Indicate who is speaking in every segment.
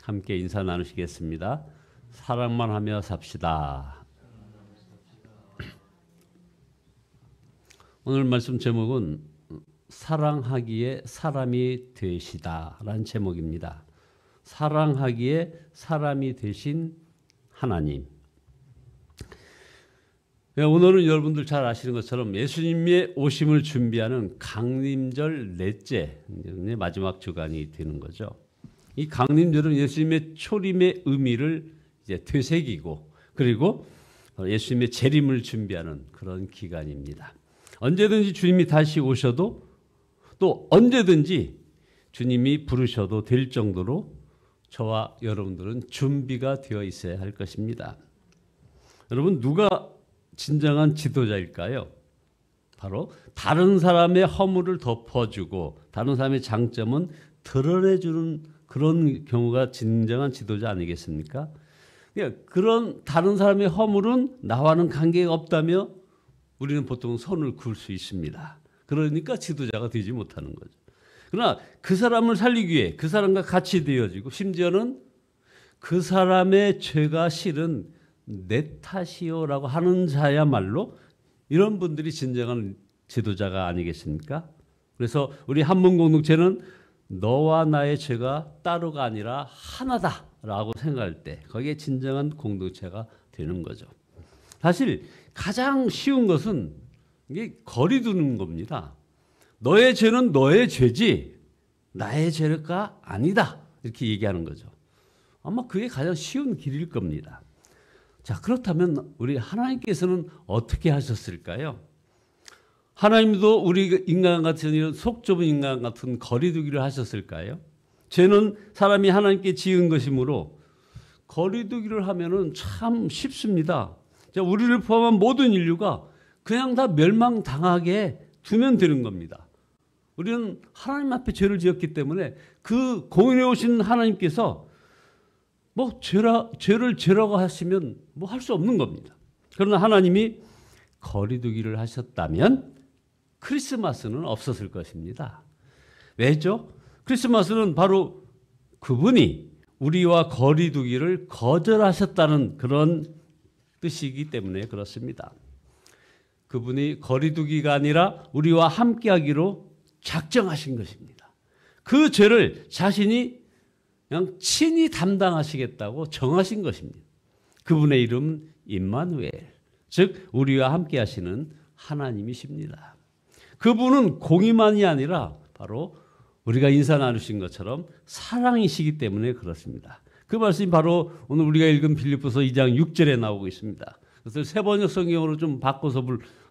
Speaker 1: 함께 인사 나누시겠습니다. 사랑만 하며 삽시다. 오늘 말씀 제목은 사랑하기에 사람이 되시다라는 제목입니다. 사랑하기에 사람이 되신 하나님. 오늘은 여러분들 잘 아시는 것처럼 예수님의 오심을 준비하는 강림절 넷째 마지막 주간이 되는 거죠. 이 강림절은 예수님의 초림의 의미를 이제 되새기고 그리고 예수님의 재림을 준비하는 그런 기간입니다. 언제든지 주님이 다시 오셔도 또 언제든지 주님이 부르셔도 될 정도로 저와 여러분들은 준비가 되어 있어야 할 것입니다. 여러분, 누가 진정한 지도자일까요? 바로 다른 사람의 허물을 덮어주고 다른 사람의 장점은 드러내주는 그런 경우가 진정한 지도자 아니겠습니까? 그런 다른 사람의 허물은 나와는 관계가 없다며 우리는 보통 손을 그을 수 있습니다. 그러니까 지도자가 되지 못하는 거죠. 그러나 그 사람을 살리기 위해 그 사람과 같이 되어지고 심지어는 그 사람의 죄가 실은 내 탓이요라고 하는 자야말로 이런 분들이 진정한 지도자가 아니겠습니까? 그래서 우리 한문 공동체는 너와 나의 죄가 따로가 아니라 하나다라고 생각할 때 거기에 진정한 공동체가 되는 거죠. 사실 가장 쉬운 것은 이게 거리 두는 겁니다. 너의 죄는 너의 죄지 나의 죄가 아니다 이렇게 얘기하는 거죠. 아마 그게 가장 쉬운 길일 겁니다. 자, 그렇다면 우리 하나님께서는 어떻게 하셨을까요? 하나님도 우리 인간 같은 이런 속 좁은 인간 같은 거리두기를 하셨을까요? 죄는 사람이 하나님께 지은 것이므로 거리두기를 하면은 참 쉽습니다. 자, 우리를 포함한 모든 인류가 그냥 다 멸망당하게 두면 되는 겁니다. 우리는 하나님 앞에 죄를 지었기 때문에 그 공인해 오신 하나님께서 뭐 죄를 죄라고 하시면 뭐 할 수 없는 겁니다. 그러나 하나님이 거리두기를 하셨다면 크리스마스는 없었을 것입니다. 왜죠? 크리스마스는 바로 그분이 우리와 거리두기를 거절하셨다는 그런 뜻이기 때문에 그렇습니다. 그분이 거리두기가 아니라 우리와 함께하기로 작정하신 것입니다. 그 죄를 자신이 그냥 친히 담당하시겠다고 정하신 것입니다. 그분의 이름 임마누엘, 즉 우리와 함께 하시는 하나님이십니다. 그분은 공의만이 아니라 바로 우리가 인사 나누신 것처럼 사랑이시기 때문에 그렇습니다. 그 말씀이 바로 오늘 우리가 읽은 빌립보서 2장 6절에 나오고 있습니다. 그래서 세 번역 성경으로 좀 바꿔서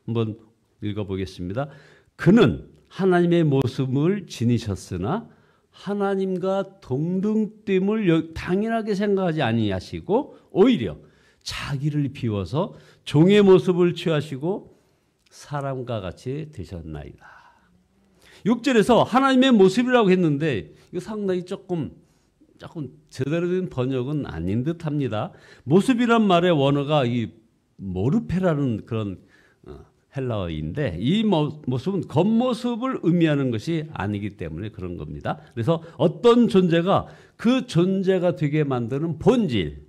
Speaker 1: 한번 읽어보겠습니다. 그는 하나님의 모습을 지니셨으나 하나님과 동등됨을 당연하게 생각하지 아니하시고 오히려 자기를 비워서 종의 모습을 취하시고 사람과 같이 되셨나이다. 6절에서 하나님의 모습이라고 했는데 이거 상당히 조금 제대로 된 번역은 아닌 듯합니다. 모습이란 말의 원어가 이 모르페라는 그런 헬라어인데 이 모습은 겉모습을 의미하는 것이 아니기 때문에 그런 겁니다. 그래서 어떤 존재가 그 존재가 되게 만드는 본질,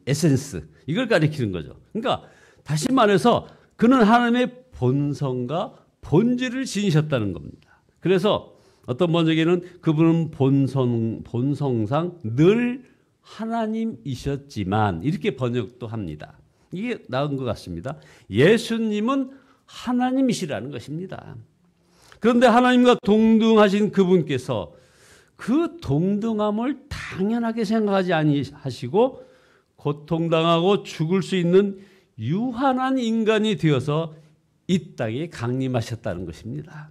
Speaker 1: 에센스 이걸 가리키는 거죠. 그러니까 다시 말해서 그는 하나님의 본성과 본질을 지니셨다는 겁니다. 그래서 어떤 번역에는 그분은 본성상 늘 하나님이셨지만 이렇게 번역도 합니다. 이게 나은 것 같습니다. 예수님은 하나님이시라는 것입니다. 그런데 하나님과 동등하신 그분께서 그 동등함을 당연하게 생각하지 아니하시고 고통당하고 죽을 수 있는 유한한 인간이 되어서 이 땅에 강림하셨다는 것입니다.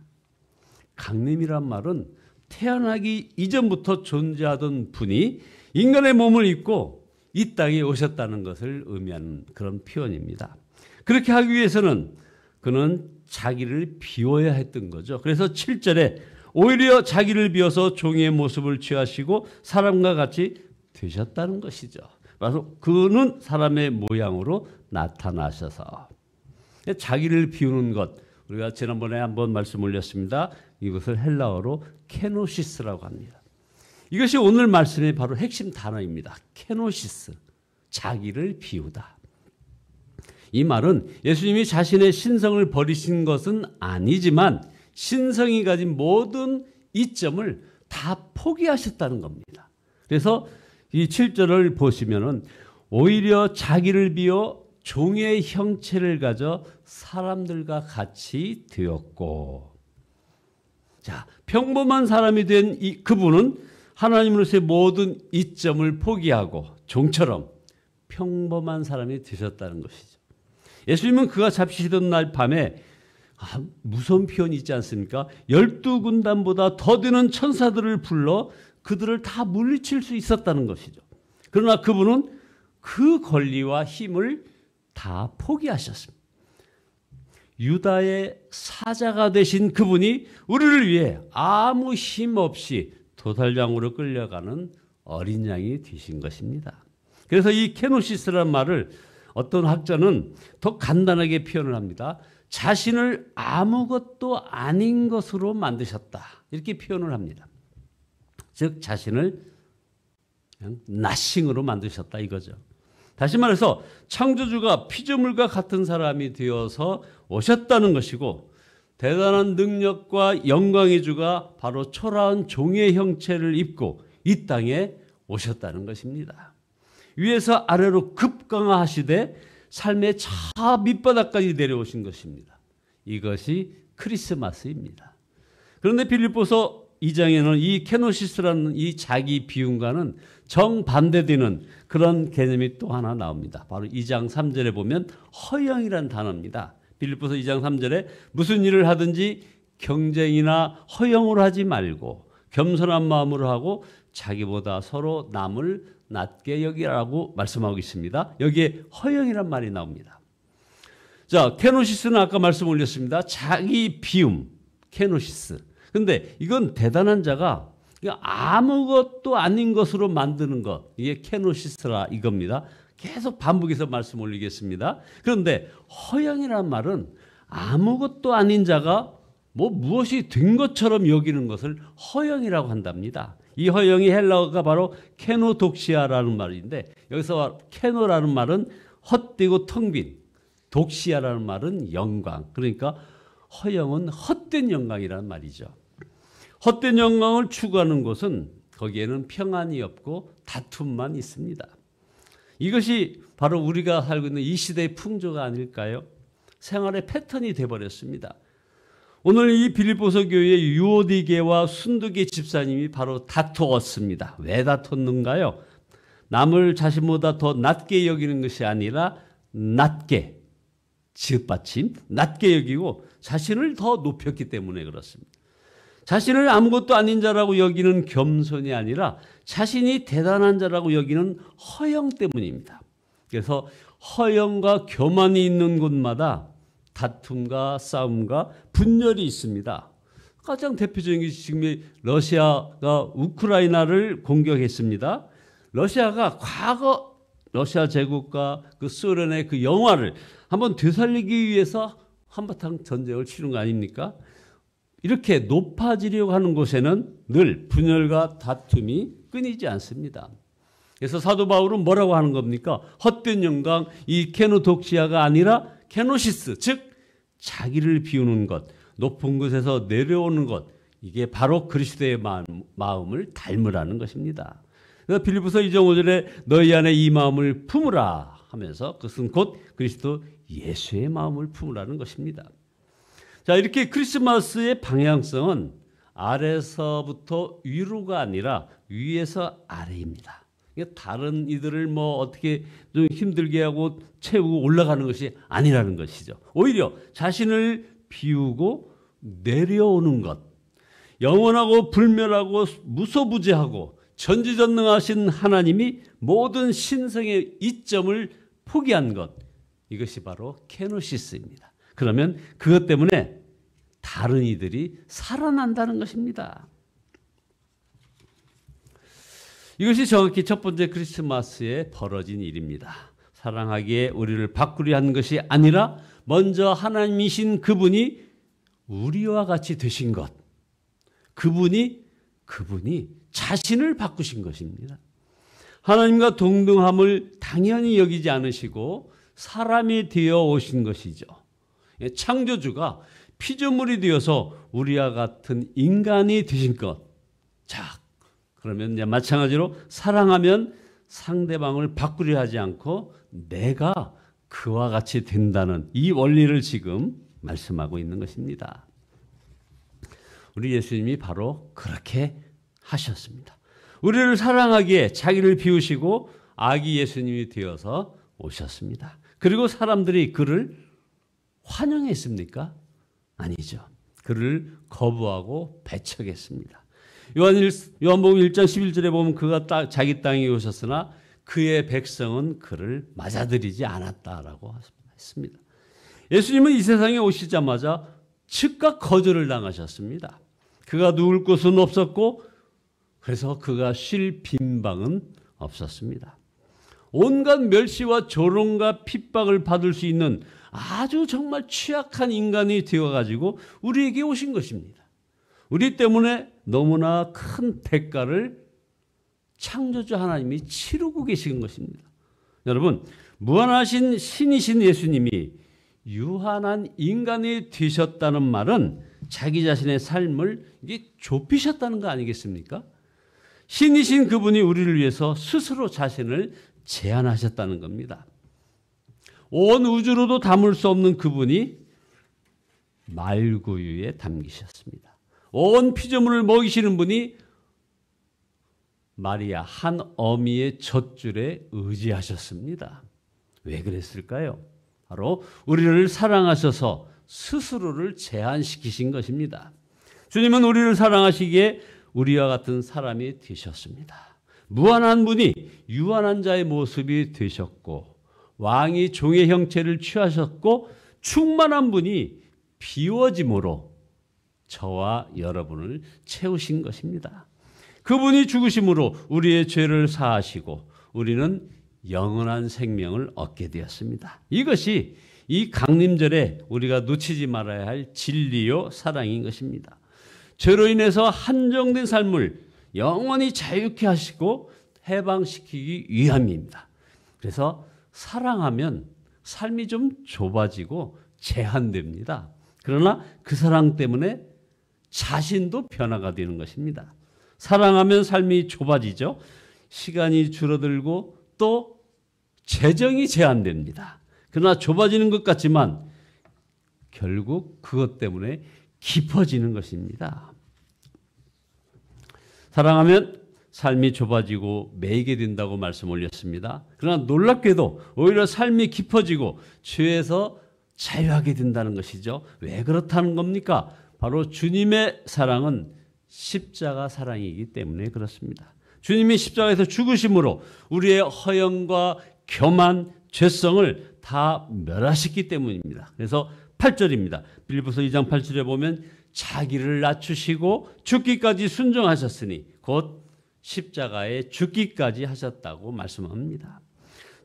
Speaker 1: 강림이란 말은 태어나기 이전부터 존재하던 분이 인간의 몸을 입고 이 땅에 오셨다는 것을 의미하는 그런 표현입니다. 그렇게 하기 위해서는 그는 자기를 비워야 했던 거죠. 그래서 7절에 오히려 자기를 비워서 종의 모습을 취하시고 사람과 같이 되셨다는 것이죠. 그래서 그는 사람의 모양으로 나타나셔서 자기를 비우는 것, 우리가 지난번에 한번 말씀 올렸습니다. 이것을 헬라어로 케노시스라고 합니다. 이것이 오늘 말씀의 바로 핵심 단어입니다. 케노시스, 자기를 비우다. 이 말은 예수님이 자신의 신성을 버리신 것은 아니지만 신성이 가진 모든 이점을 다 포기하셨다는 겁니다. 그래서 이 7절을 보시면은 오히려 자기를 비워 종의 형체를 가져 사람들과 같이 되었고, 자, 평범한 사람이 된 그분은 하나님으로서의 모든 이점을 포기하고 종처럼 평범한 사람이 되셨다는 것이죠. 예수님은 그가 잡히시던 날 밤에 무서운 표현이 있지 않습니까? 12군단보다 더 되는 천사들을 불러 그들을 다 물리칠 수 있었다는 것이죠. 그러나 그분은 그 권리와 힘을 다 포기하셨습니다. 유다의 사자가 되신 그분이 우리를 위해 아무 힘 없이 도살장으로 끌려가는 어린 양이 되신 것입니다. 그래서 이 케노시스라는 말을 어떤 학자는 더 간단하게 표현을 합니다. 자신을 아무것도 아닌 것으로 만드셨다, 이렇게 표현을 합니다. 즉 자신을 그냥 나싱으로 만드셨다 이거죠. 다시 말해서 창조주가 피조물과 같은 사람이 되어서 오셨다는 것이고, 대단한 능력과 영광의 주가 바로 초라한 종의 형체를 입고 이 땅에 오셨다는 것입니다. 위에서 아래로 급강하시되 삶의 저 밑바닥까지 내려오신 것입니다. 이것이 크리스마스입니다. 그런데 빌립보서 2장에는 이 케노시스라는 이 자기 비움과는 정반대되는 그런 개념이 또 하나 나옵니다. 바로 2장 3절에 보면 허영이라는 단어입니다. 빌립보서 2장 3절에 무슨 일을 하든지 경쟁이나 허영으로 하지 말고 겸손한 마음으로 하고 자기보다 서로 남을 낮게 여기라고 말씀하고 있습니다. 여기에 허영이란 말이 나옵니다. 자, 케노시스는 아까 말씀 올렸습니다. 자기 비움, 케노시스. 근데 이건 대단한 자가 아무것도 아닌 것으로 만드는 것, 이게 케노시스라 이겁니다. 계속 반복해서 말씀 올리겠습니다. 그런데 허영이란 말은 아무것도 아닌 자가 무엇이 된 것처럼 여기는 것을 허영이라고 한답니다. 이 허영이 헬라어가 바로 케노독시아라는 말인데, 여기서 케노라는 말은 헛되고 텅 빈, 독시아라는 말은 영광. 그러니까 허영은 헛된 영광이라는 말이죠. 헛된 영광을 추구하는 곳은 거기에는 평안이 없고 다툼만 있습니다. 이것이 바로 우리가 살고 있는 이 시대의 풍조가 아닐까요? 생활의 패턴이 되어버렸습니다. 오늘 이 빌립보서 교회의 유오디게와 순두계 집사님이 바로 다투었습니다. 왜 다퉜는가요? 남을 자신보다 더 낮게 여기는 것이 아니라 낮게, 지읒받침, 낮게 여기고 자신을 더 높였기 때문에 그렇습니다. 자신을 아무것도 아닌 자라고 여기는 겸손이 아니라 자신이 대단한 자라고 여기는 허영 때문입니다. 그래서 허영과 교만이 있는 곳마다 다툼과 싸움과 분열이 있습니다. 가장 대표적인 게 지금 러시아가 우크라이나를 공격했습니다. 러시아가 과거 러시아 제국과 그 소련의 그 영화를 한번 되살리기 위해서 한바탕 전쟁을 치른 거 아닙니까? 이렇게 높아지려고 하는 곳에는 늘 분열과 다툼이 끊이지 않습니다. 그래서 사도 바울은 뭐라고 하는 겁니까? 헛된 영광, 이 케노독시아가 아니라 케노시스, 즉 자기를 비우는 것, 높은 곳에서 내려오는 것, 이게 바로 그리스도의 마음을 닮으라는 것입니다. 그래서 빌립보서 2장 5절에 너희 안에 이 마음을 품으라 하면서 그것은 곧 그리스도 예수의 마음을 품으라는 것입니다. 자, 이렇게 크리스마스의 방향성은 아래서부터 위로가 아니라 위에서 아래입니다. 다른 이들을 어떻게 좀 힘들게 하고 채우고 올라가는 것이 아니라는 것이죠. 오히려 자신을 비우고 내려오는 것, 영원하고 불멸하고 무소부재하고 전지전능하신 하나님이 모든 신성의 이점을 포기한 것, 이것이 바로 케노시스입니다. 그러면 그것 때문에 다른 이들이 살아난다는 것입니다. 이것이 정확히 첫 번째 크리스마스에 벌어진 일입니다. 사랑하기에 우리를 바꾸려 한 것이 아니라 먼저 하나님이신 그분이 우리와 같이 되신 것, 그분이 자신을 바꾸신 것입니다. 하나님과 동등함을 당연히 여기지 않으시고 사람이 되어 오신 것이죠. 창조주가 피조물이 되어서 우리와 같은 인간이 되신 것. 자, 그러면 이제 마찬가지로 사랑하면 상대방을 바꾸려 하지 않고 내가 그와 같이 된다는 이 원리를 지금 말씀하고 있는 것입니다. 우리 예수님이 바로 그렇게 하셨습니다. 우리를 사랑하기에 자기를 비우시고 아기 예수님이 되어서 오셨습니다. 그리고 사람들이 그를 환영했습니까? 아니죠. 그를 거부하고 배척했습니다. 요한복음 1장 11절에 보면 그가 자기 땅에 오셨으나 그의 백성은 그를 맞아들이지 않았다라고 했습니다. 예수님은 이 세상에 오시자마자 즉각 거절을 당하셨습니다. 그가 누울 곳은 없었고 그래서 그가 쉴 빈방은 없었습니다. 온갖 멸시와 조롱과 핍박을 받을 수 있는 아주 정말 취약한 인간이 되어가지고 우리에게 오신 것입니다. 우리 때문에 너무나 큰 대가를 창조주 하나님이 치르고 계신 것입니다. 여러분, 무한하신 신이신 예수님이 유한한 인간이 되셨다는 말은 자기 자신의 삶을 이게 좁히셨다는 거 아니겠습니까? 신이신 그분이 우리를 위해서 스스로 자신을 제한하셨다는 겁니다. 온 우주로도 담을 수 없는 그분이 말구유에 담기셨습니다. 온 피조물을 먹이시는 분이 마리아 한 어미의 젖줄에 의지하셨습니다. 왜 그랬을까요? 바로 우리를 사랑하셔서 스스로를 제한시키신 것입니다. 주님은 우리를 사랑하시기에 우리와 같은 사람이 되셨습니다. 무한한 분이 유한한 자의 모습이 되셨고 왕이 종의 형체를 취하셨고 충만한 분이 비워짐으로 저와 여러분을 채우신 것입니다. 그분이 죽으심으로 우리의 죄를 사하시고 우리는 영원한 생명을 얻게 되었습니다. 이것이 이 강림절에 우리가 놓치지 말아야 할 진리요 사랑인 것입니다. 죄로 인해서 한정된 삶을 영원히 자유케 하시고 해방시키기 위함입니다. 그래서 사랑하면 삶이 좀 좁아지고 제한됩니다. 그러나 그 사랑 때문에 자신도 변화가 되는 것입니다. 사랑하면 삶이 좁아지죠. 시간이 줄어들고 또 재정이 제한됩니다. 그러나 좁아지는 것 같지만 결국 그것 때문에 깊어지는 것입니다. 사랑하면 삶이 좁아지고 매이게 된다고 말씀 올렸습니다. 그러나 놀랍게도 오히려 삶이 깊어지고 죄에서 자유하게 된다는 것이죠. 왜 그렇다는 겁니까? 바로 주님의 사랑은 십자가 사랑이기 때문에 그렇습니다. 주님이 십자가에서 죽으심으로 우리의 허영과 교만, 죄성을 다 멸하셨기 때문입니다. 그래서 8절입니다. 빌립보서 2장 8절에 보면 자기를 낮추시고 죽기까지 순종하셨으니 곧 십자가에 죽기까지 하셨다고 말씀합니다.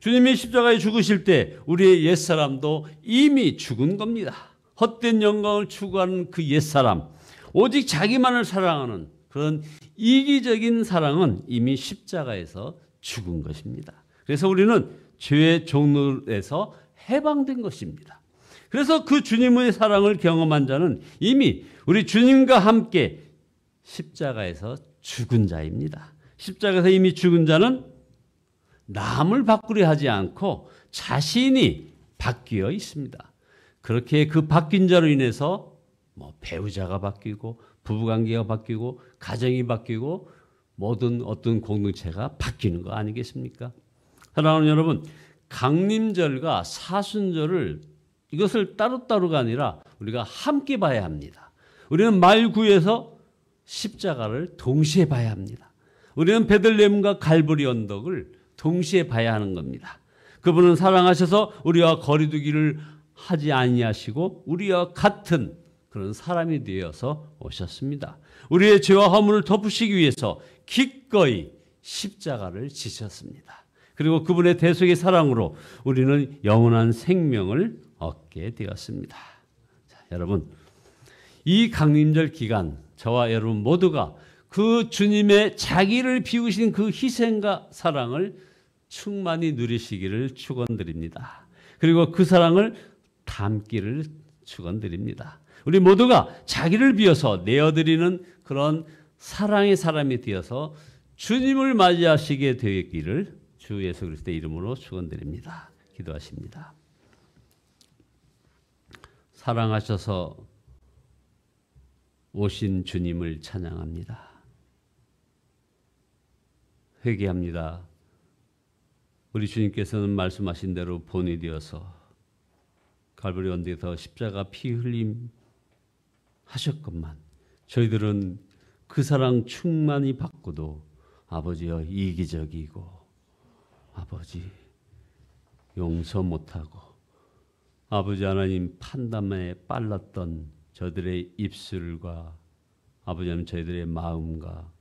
Speaker 1: 주님이 십자가에 죽으실 때 우리의 옛사람도 이미 죽은 겁니다. 헛된 영광을 추구하는 그 옛사람, 오직 자기만을 사랑하는 그런 이기적인 사랑은 이미 십자가에서 죽은 것입니다. 그래서 우리는 죄의 종로에서 해방된 것입니다. 그래서 그 주님의 사랑을 경험한 자는 이미 우리 주님과 함께 십자가에서 죽은 자입니다. 십자가에서 이미 죽은 자는 남을 바꾸려 하지 않고 자신이 바뀌어 있습니다. 그렇게 그 바뀐 자로 인해서 배우자가 바뀌고 부부관계가 바뀌고 가정이 바뀌고 모든 어떤 공동체가 바뀌는 거 아니겠습니까? 사랑하는 여러분, 강림절과 사순절을 이것을 따로따로가 아니라 우리가 함께 봐야 합니다. 우리는 말구에서 십자가를 동시에 봐야 합니다. 우리는 베들레헴과 갈보리 언덕을 동시에 봐야 하는 겁니다. 그분은 사랑하셔서 우리와 거리두기를 하지 아니하시고 우리와 같은 그런 사람이 되어서 오셨습니다. 우리의 죄와 허물을 덮으시기 위해서 기꺼이 십자가를 지셨습니다. 그리고 그분의 대속의 사랑으로 우리는 영원한 생명을 얻게 되었습니다. 자, 여러분, 이 강림절 기간 저와 여러분 모두가 그 주님의 자기를 비우신 그 희생과 사랑을 충만히 누리시기를 축원드립니다. 그리고 그 사랑을 담기를 축원드립니다. 우리 모두가 자기를 비워서 내어드리는 그런 사랑의 사람이 되어서 주님을 맞이하시게 되기를 주 예수 그리스도의 이름으로 축원드립니다. 기도하십니다. 사랑하셔서 오신 주님을 찬양합니다. 회개합니다. 우리 주님께서는 말씀하신 대로 본이 되어서 갈보리 언덕에서 십자가 피 흘림 하셨건만 저희들은 그 사랑 충만히 받고도 아버지여 이기적이고 아버지 용서 못하고 아버지 하나님 판단에 빨랐던 저들의 입술과 아버지 하나님 저희들의 마음과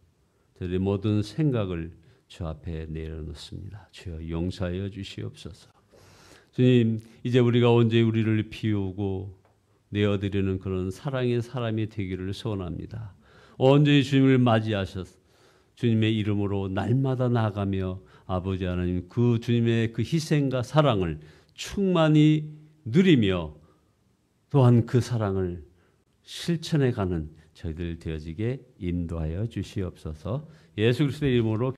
Speaker 1: 저희들의 모든 생각을 주 앞에 내려놓습니다. 주여 용서하여 주시옵소서. 주님 이제 우리가 언제 우리를 비우고 내어드리는 그런 사랑의 사람이 되기를 소원합니다. 언제 주님을 맞이하셔서 주님의 이름으로 날마다 나아가며 아버지 하나님 그 주님의 그 희생과 사랑을 충만히 누리며 또한 그 사랑을 실천해가는 저희들 되어지게 인도하여 주시옵소서. 예수 그리스도의 이름으로